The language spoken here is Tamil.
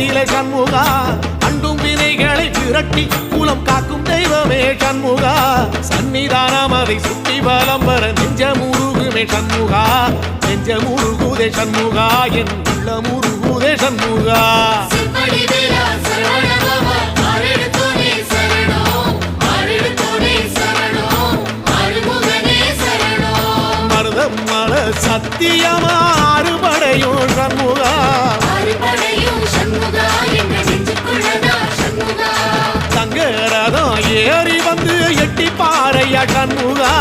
நிலை சண்முகா அண்டும் வினைகளை விரட்டி குலம் காக்கும் தெய்வமே சண்முகா சன்னிதானம் அதை சுற்றி பலம் வர நெஞ்சமுருகுமே சண்முகா நெஞ்சமுருகுதே சண்முகா என் உள்ளமுருகுதே சண்முகா மருதமல சத்தியமா அறுபடையும் சண்முகா தங்கரதம் ஏறி வந்து எட்டி பாறையா சண்முகா